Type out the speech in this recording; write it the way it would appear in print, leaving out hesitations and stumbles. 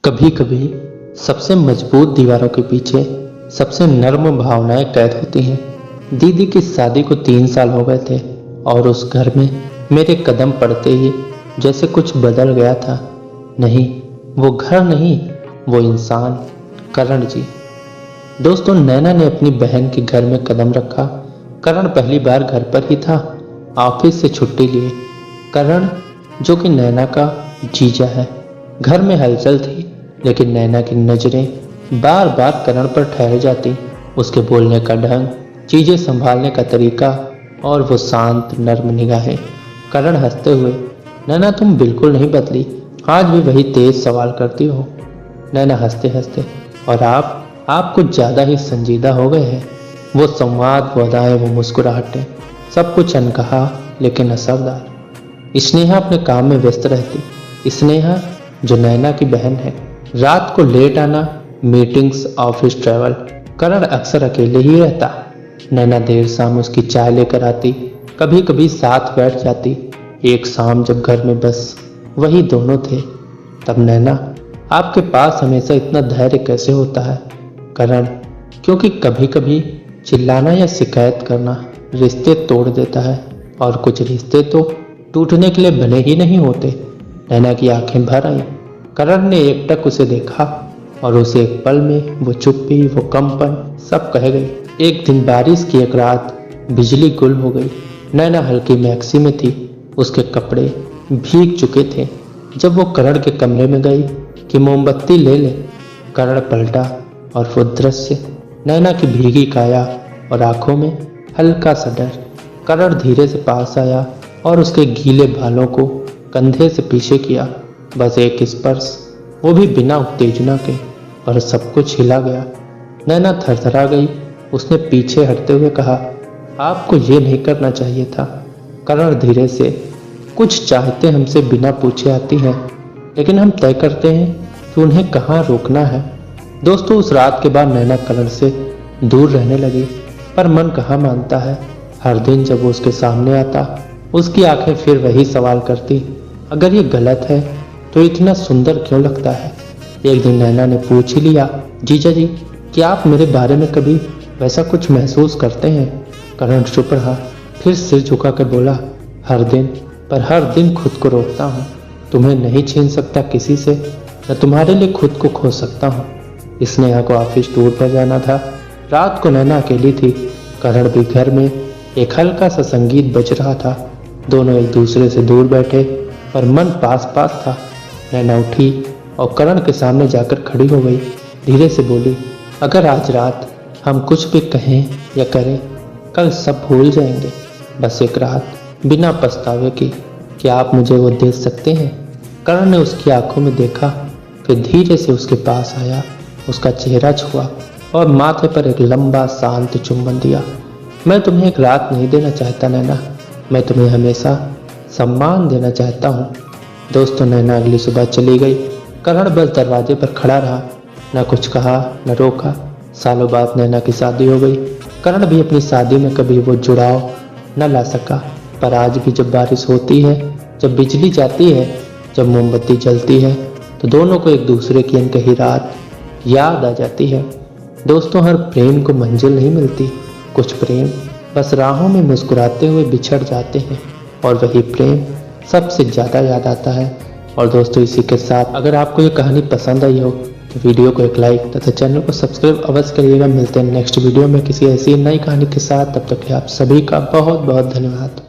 कभी कभी सबसे मजबूत दीवारों के पीछे सबसे नर्म भावनाएं कैद होती हैं। दीदी की शादी को 3 साल हो गए थे और उस घर में मेरे कदम पड़ते ही जैसे कुछ बदल गया था। नहीं, वो घर नहीं, वो इंसान, करण जी। दोस्तों, नैना ने अपनी बहन के घर में कदम रखा। करण पहली बार घर पर ही था, ऑफिस से छुट्टी लिए। करण, जो कि नैना का जीजा है। घर में हलचल थी, लेकिन नैना की नजरें बार बार करण पर ठहर जाती। उसके बोलने का ढंग, चीजें संभालने का तरीका और वो शांत नर्म निगाहें। करण हंसते हुए, नैना तुम बिल्कुल नहीं बदली, आज भी वही तेज सवाल करती हो। नैना हंसते हंसते, और आप कुछ ज्यादा ही संजीदा हो गए हैं। वो संवाद, वो अदाएं, वो मुस्कुराहटें, सब कुछ अनकहा लेकिन असरदार। स्नेहा अपने काम में व्यस्त रहती। स्नेहा जो नैना की बहन है। रात को लेट आना, मीटिंग्स, ऑफिस ट्रैवल। करण अक्सर अकेले ही रहता। नैना देर शाम उसकी चाय लेकर आती, कभी कभी साथ बैठ जाती। एक शाम जब घर में बस वही दोनों थे, तब नैना, आपके पास हमेशा इतना धैर्य कैसे होता है? करण, क्योंकि कभी कभी चिल्लाना या शिकायत करना रिश्ते तोड़ देता है, और कुछ रिश्ते तो टूटने के लिए बने ही नहीं होते। नैना की आंखें भर आईं। करण ने एकटक उसे देखा और उसे एक पल में वो चुप्पी, वो कंपन सब कह गई। एक दिन बारिश की एक रात, बिजली गुल हो गई। नैना हल्की मैक्सी में थी, उसके कपड़े भीग चुके थे। जब वो करण के कमरे में गई कि मोमबत्ती ले ले, करण पलटा और वो दृश्य, नैना की भीगी काया और आंखों में हल्का सा डर। करण धीरे से पास आया और उसके गीले बालों को कंधे से पीछे किया। बस एक स्पर्श, वो भी बिना उत्तेजना के, और सब कुछ हिला गया। नैना थरथरा गई। उसने पीछे हटते हुए कहा, आपको ये नहीं करना चाहिए था। करण धीरे से, कुछ चाहते हमसे बिना पूछे आती हैं, लेकिन हम तय करते हैं कि उन्हें कहाँ रोकना है। दोस्तों, उस रात के बाद नैना करण से दूर रहने लगी, पर मन कहाँ मानता है। हर दिन जब वो उसके सामने आता, उसकी आंखें फिर वही सवाल करती, अगर ये गलत है तो इतना सुंदर क्यों लगता है? एक दिन नैना ने पूछ ही लिया, जीजा जी, क्या आप मेरे बारे में कभी वैसा कुछ महसूस करते हैं? करण चुप रहा, फिर सिर झुका कर बोला, हर दिन, पर हर दिन खुद को रोकता हूँ। तुम्हें नहीं छीन सकता किसी से, न तुम्हारे लिए खुद को खो सकता हूँ। स्नेहा को ऑफिस टूर पर जाना था। रात को नैना अकेली थी। करण भी घर में। एक हल्का सा संगीत बज रहा था। दोनों एक दूसरे से दूर बैठे, पर मन पास पास था। नैना उठी और करण के सामने जाकर खड़ी हो गई। धीरे से बोली, अगर आज रात हम कुछ भी कहें या करें, कल सब भूल जाएंगे। बस एक रात, बिना पछतावे की। क्या आप मुझे वो दे सकते हैं? करण ने उसकी आंखों में देखा, फिर धीरे से उसके पास आया, उसका चेहरा छुआ और माथे पर एक लंबा शांत चुंबन दिया। मैं तुम्हें एक रात नहीं देना चाहता नैना, मैं तुम्हें हमेशा सम्मान देना चाहता हूँ। दोस्तों, नैना अगली सुबह चली गई। करण बस दरवाजे पर खड़ा रहा, न कुछ कहा न रोका। सालों बाद नैना की शादी हो गई। करण भी अपनी शादी में कभी वो जुड़ाव न ला सका, पर आज भी जब बारिश होती है, जब बिजली जाती है, जब मोमबत्ती जलती है, तो दोनों को एक दूसरे की अनकही रात याद आ जाती है। दोस्तों, हर प्रेम को मंजिल नहीं मिलती। कुछ प्रेम बस राहों में मुस्कुराते हुए बिछड़ जाते हैं, और वही प्रेम सबसे ज़्यादा याद आता है। और दोस्तों, इसी के साथ अगर आपको ये कहानी पसंद आई हो तो वीडियो को एक लाइक तथा चैनल को सब्सक्राइब अवश्य करिएगा। मिलते हैं नेक्स्ट वीडियो में किसी ऐसी नई कहानी के साथ। तब तक के आप सभी का बहुत बहुत धन्यवाद।